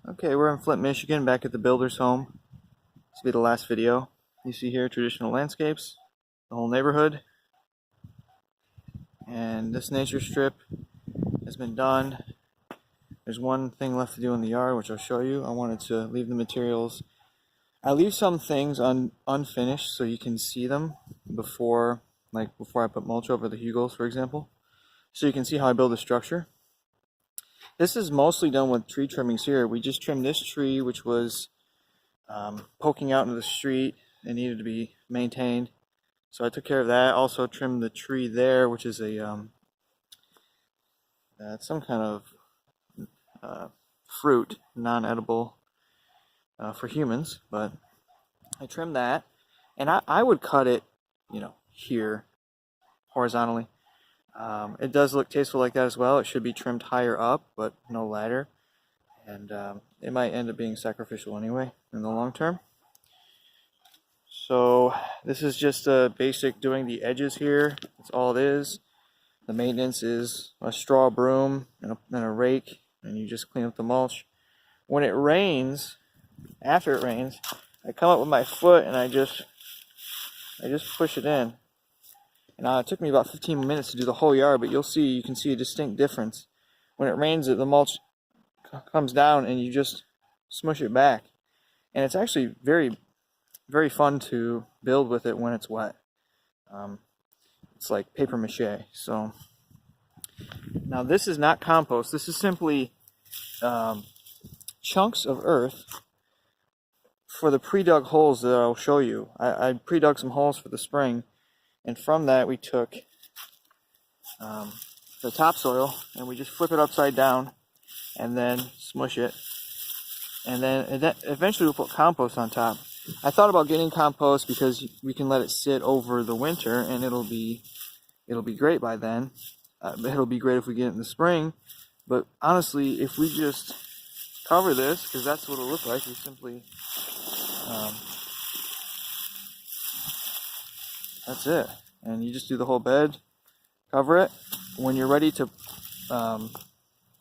Okay, we're in Flint, Michigan, back at the builder's home. This will be the last video. You see here traditional landscapes, the whole neighborhood. And this nature strip has been done. There's one thing left to do in the yard, which I'll show you. I wanted to leave the materials. I leave some things unfinished so you can see them before I put mulch over the hugels, for example. So you can see how I build a structure. This is mostly done with tree trimmings here. We just trimmed this tree, which was poking out into the street and needed to be maintained. So I took care of that. Also trimmed the tree there, which is a some kind of fruit, non-edible for humans. But I trimmed that, and I would cut it, here horizontally. It does look tasteful like that as well. It should be trimmed higher up, but no ladder. And it might end up being sacrificial anyway in the long term. So this is just a basic doing the edges here. That's all it is. The maintenance is a straw broom and a rake, and you just clean up the mulch. When it rains, after it rains, I come up with my foot and I just push it in. And it took me about 15 minutes to do the whole yard, but you can see a distinct difference. When it rains, the mulch comes down and you just smush it back. And it's actually very, very fun to build with it when it's wet. It's like paper mache. So now this is not compost. This is simply chunks of earth for the pre-dug holes that I'll show you. I pre-dug some holes for the spring. And from that we took the topsoil and we just flip it upside down and then smush it. And then eventually we'll put compost on top. I thought about getting compost because we can let it sit over the winter and it'll be great by then. It'll be great if we get it in the spring. But honestly, if we just cover this, because that's what it'll look like, we simply that's it. And you just do the whole bed, cover it. When you're ready to,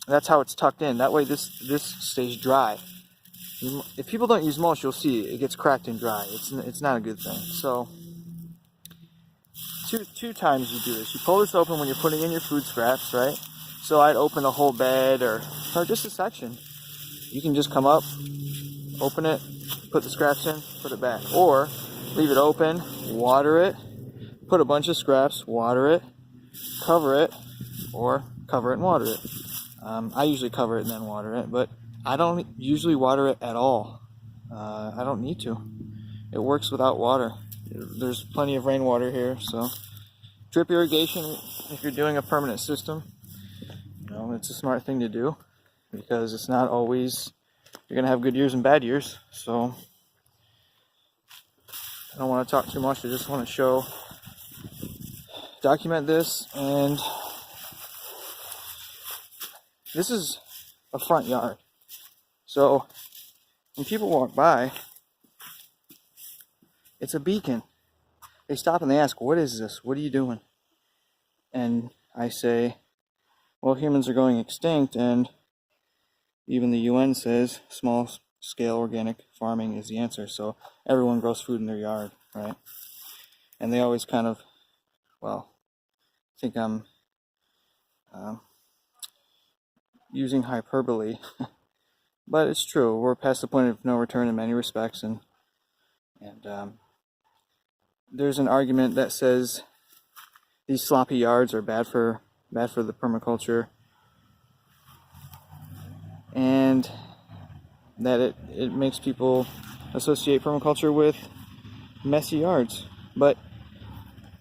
that's how it's tucked in. That way this stays dry. If people don't use mulch, you'll see it gets cracked and dry. It's not a good thing. So two times you do this. You pull this open when you're putting in your food scraps, right? So I'd open the whole bed or just a section. You can just come up, open it, put the scraps in, put it back. Or leave it open, water it, put a bunch of scraps, water it, cover it, or cover it and water it. I usually cover it and then water it, but I don't usually water it at all. I don't need to. It works without water. There's plenty of rainwater here, so drip irrigation, if you're doing a permanent system, it's a smart thing to do because it's not always, you're going to have good years and bad years. So I don't want to talk too much. I just want to document this. And this is a front yard. So when people walk by, it's a beacon. They stop and they ask, "What is this? What are you doing?" And I say, well, humans are going extinct, and even the UN says small-scale organic farming is the answer. So everyone grows food in their yard, right? And they always kind of, think I'm using hyperbole, but it's true. We're past the point of no return in many respects, and there's an argument that says these sloppy yards are bad for the permaculture, and that it makes people associate permaculture with messy yards. But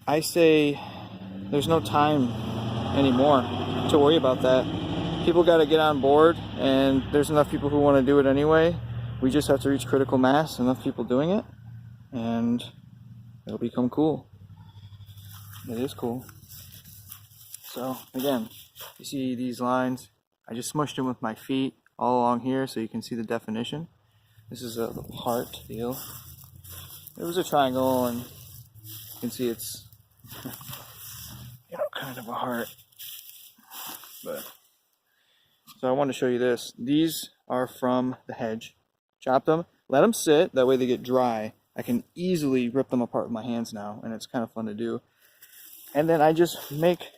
I say there's no time anymore to worry about that. People got to get on board, and there's enough people who want to do it anyway. We just have to reach critical mass, enough people doing it, and it'll become cool. It is cool. So again, you see these lines, I just smushed them with my feet all along here so you can see the definition. This is a heart deal. It was a triangle, and you can see it's kind of a heart. But so I want to show you this. These are from the hedge. Chop them, let them sit, that way they get dry. I can easily rip them apart with my hands now, and it's kind of fun to do. And then I just make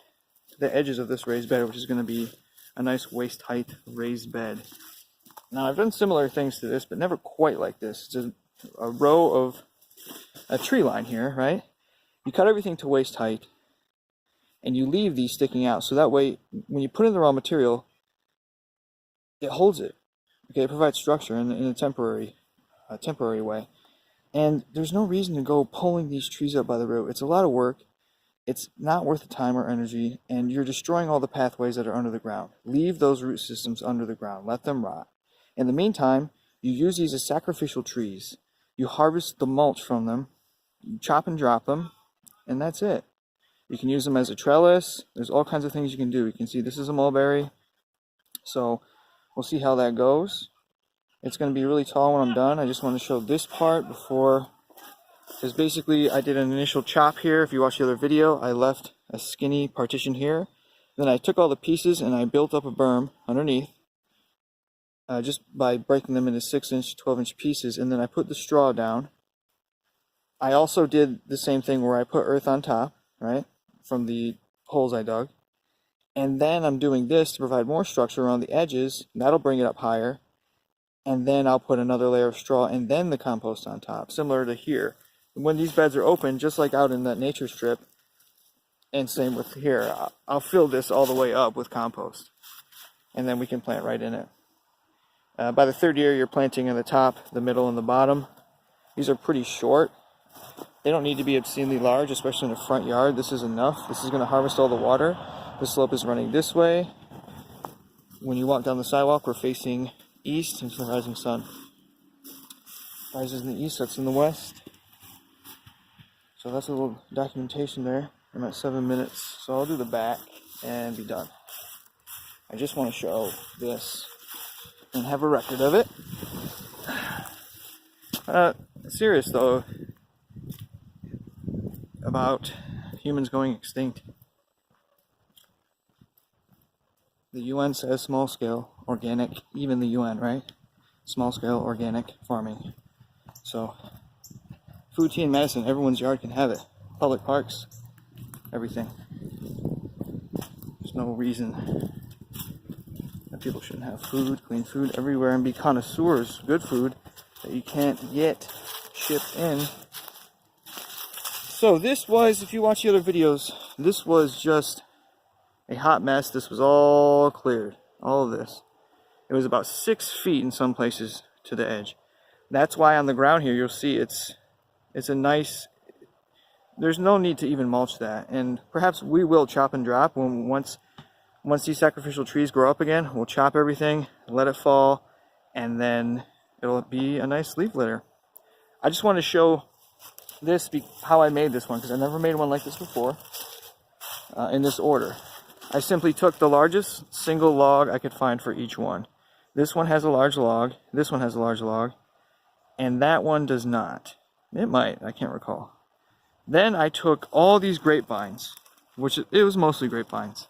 the edges of this raised bed, which is going to be a nice waist height raised bed. Now I've done similar things to this, but never quite like this. It's a row of a tree line here, right? You cut everything to waist height, and you leave these sticking out, so that way when you put in the raw material, it holds it. Okay, it provides structure in a temporary way. And there's no reason to go pulling these trees up by the root. It's a lot of work. It's not worth the time or energy, and you're destroying all the pathways that are under the ground. Leave those root systems under the ground. Let them rot. In the meantime, you use these as sacrificial trees. You harvest the mulch from them, you chop and drop them, and that's it. You can use them as a trellis. There's all kinds of things you can do. You can see this is a mulberry. So we'll see how that goes. It's going to be really tall when I'm done. I just want to show this part before, because basically I did an initial chop here. If you watch the other video, I left a skinny partition here. Then I took all the pieces and I built up a berm underneath, just by breaking them into 6-inch, 12-inch pieces, and then I put the straw down. I also did the same thing where I put earth on top, right, from the holes I dug. And then I'm doing this to provide more structure around the edges. That'll bring it up higher. And then I'll put another layer of straw and then the compost on top, similar to here. When these beds are open, just like out in that nature strip, and same with here, I'll fill this all the way up with compost. And then we can plant right in it. By the third year, you're planting in the top, the middle, and the bottom. These are pretty short. They don't need to be obscenely large, especially in a front yard. This is enough. This is going to harvest all the water. The slope is running this way. When you walk down the sidewalk, we're facing east into the rising sun. Rises in the east, that's in the west. So that's a little documentation there. I'm at 7 minutes, so I'll do the back and be done. I just want to show this and have a record of it. Serious though, about humans going extinct. The UN says small scale organic, even the UN, right? Small scale organic farming. So, food, tea, and medicine, everyone's yard can have it. Public parks, everything. There's no reason that people shouldn't have food, clean food everywhere, and be connoisseurs, good food that you can't get shipped in. So this was, if you watch the other videos, this was just a hot mess. This was all cleared, all of this. It was about 6 feet in some places to the edge. That's why on the ground here, you'll see it's a nice, there's no need to even mulch that. And perhaps we will chop and drop once these sacrificial trees grow up again. We'll chop everything, let it fall, and then it'll be a nice leaf litter. I just want to show this, how I made this one, because I never made one like this before, in this order. I simply took the largest single log I could find for each one. This one has a large log, this one has a large log, and that one does not. It might, I can't recall. Then I took all these grapevines, which it was mostly grapevines,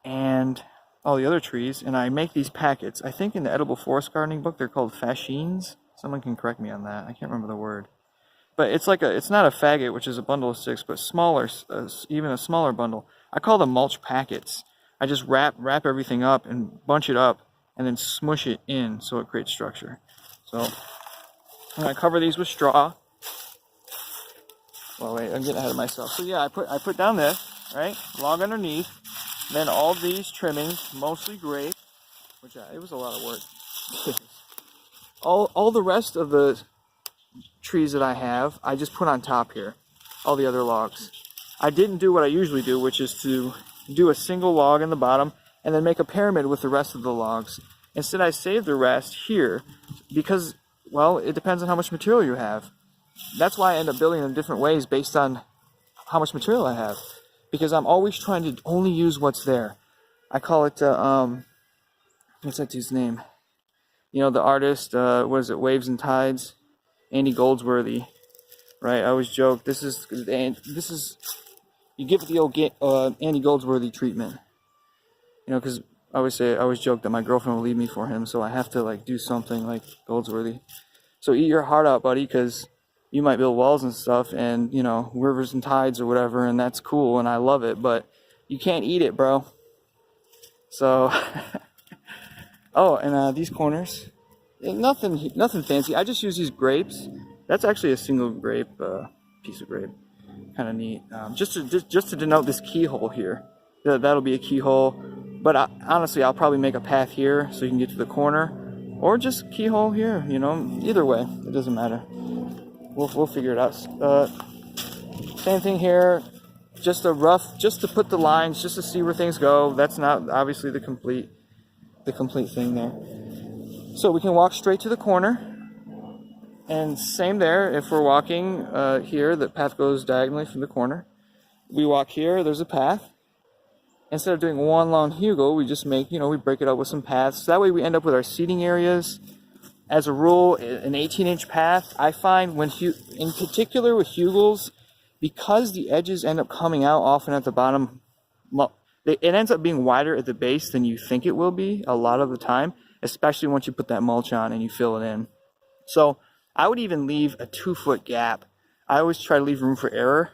and all the other trees, and I make these packets. I think in the edible forest gardening book they're called fascines. Someone can correct me on that. I can't remember the word. But it's like it's not a faggot, which is a bundle of 6, but smaller, even a smaller bundle. I call them mulch packets. I just wrap everything up and bunch it up and then smush it in so it creates structure. So I'm going to cover these with straw. Well, wait, I'm getting ahead of myself. So yeah, I put down this, right? Log underneath. Then all these trimmings, mostly grape, which it was a lot of work. all the rest of the trees that I have, I just put on top here. All the other logs. I didn't do what I usually do, which is to do a single log in the bottom and then make a pyramid with the rest of the logs. Instead, I saved the rest here because, well, it depends on how much material you have. That's why I end up building them different ways based on how much material I have. Because I'm always trying to only use what's there. I call it, what's that dude's name? You know, the artist, what is it, Waves and Tides? Andy Goldsworthy, right? I always joke, this is, you give it the old Andy Goldsworthy treatment. You know, because I always joke that my girlfriend will leave me for him, so I have to like do something like Goldsworthy. So eat your heart out, buddy, because you might build walls and stuff, and you know, rivers and tides or whatever, and that's cool, and I love it, but you can't eat it, bro. So, oh, and these corners, nothing fancy. I just use these grapes. That's actually a single grape, piece of grape. Kind of neat. Just to denote this keyhole here. That'll be a keyhole. But honestly, I'll probably make a path here so you can get to the corner, or just keyhole here. You know, either way, it doesn't matter. We'll figure it out. Same thing here. Just to put the lines, just to see where things go. That's not obviously the complete thing there. So we can walk straight to the corner. And same there, if we're walking here, the path goes diagonally from the corner. We walk here, there's a path. Instead of doing one long hugel, we just make, we break it up with some paths. So that way we end up with our seating areas. As a rule, an 18-inch path, I find in particular with hugels, because the edges end up coming out often at the bottom, it ends up being wider at the base than you think it will be a lot of the time, especially once you put that mulch on and you fill it in. So I would even leave a 2-foot gap. I always try to leave room for error.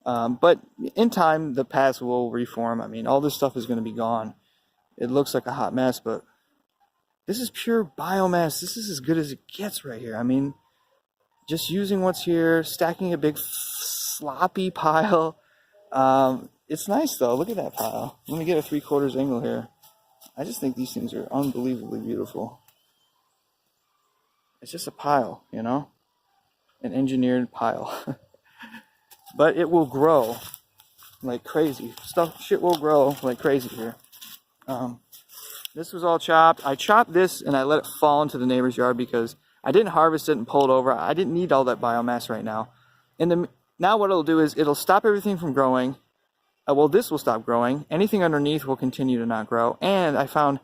But in time, the paths will reform. I mean, all this stuff is going to be gone. It looks like a hot mess, but this is pure biomass. This is as good as it gets right here. I mean, just using what's here, stacking a big sloppy pile. It's nice though. Look at that pile. Let me get a 3/4 angle here. I just think these things are unbelievably beautiful. It's just a pile, an engineered pile. But it will grow like crazy. Shit will grow like crazy here. This was all chopped. I chopped this and I let it fall into the neighbor's yard because I didn't harvest it and pull it over. I didn't need all that biomass right now. Now what it'll do is it'll stop everything from growing. Well, this will stop growing. Anything underneath will continue to not grow. And I found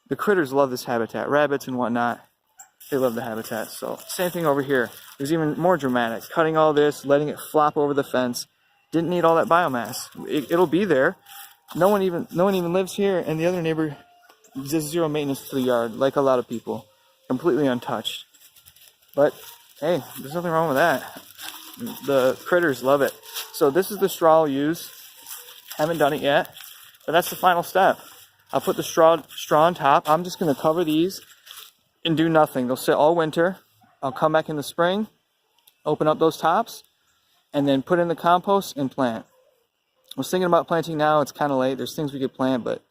the critters love this habitat. Rabbits and whatnot, they love the habitat. So same thing over here. It was even more dramatic. Cutting all this, letting it flop over the fence. Didn't need all that biomass. It'll be there. No one even lives here, and the other neighbor does zero maintenance to the yard, like a lot of people. Completely untouched. But hey, there's nothing wrong with that. The critters love it. So this is the straw I'll use. Haven't done it yet, but that's the final step. I'll put the straw on top. I'm just going to cover these and do nothing. They'll sit all winter. I'll come back in the spring, open up those tops, and then put in the compost and plant. I was thinking about planting now. It's kind of late. There's things we could plant, but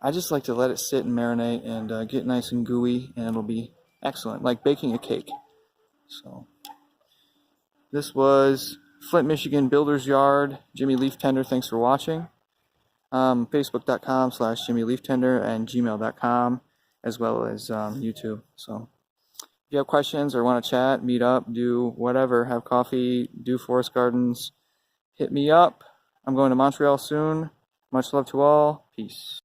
I just like to let it sit and marinate and get nice and gooey, and it'll be excellent, like baking a cake. So this was Flint, Michigan Builder's Yard, Jimmy Leaf Tender. Thanks for watching. Facebook.com/Jimmy Leaf Tender and gmail.com, as well as YouTube. So if you have questions or want to chat, meet up, do whatever, have coffee, do forest gardens, hit me up. I'm going to Montreal soon. Much love to all. Peace.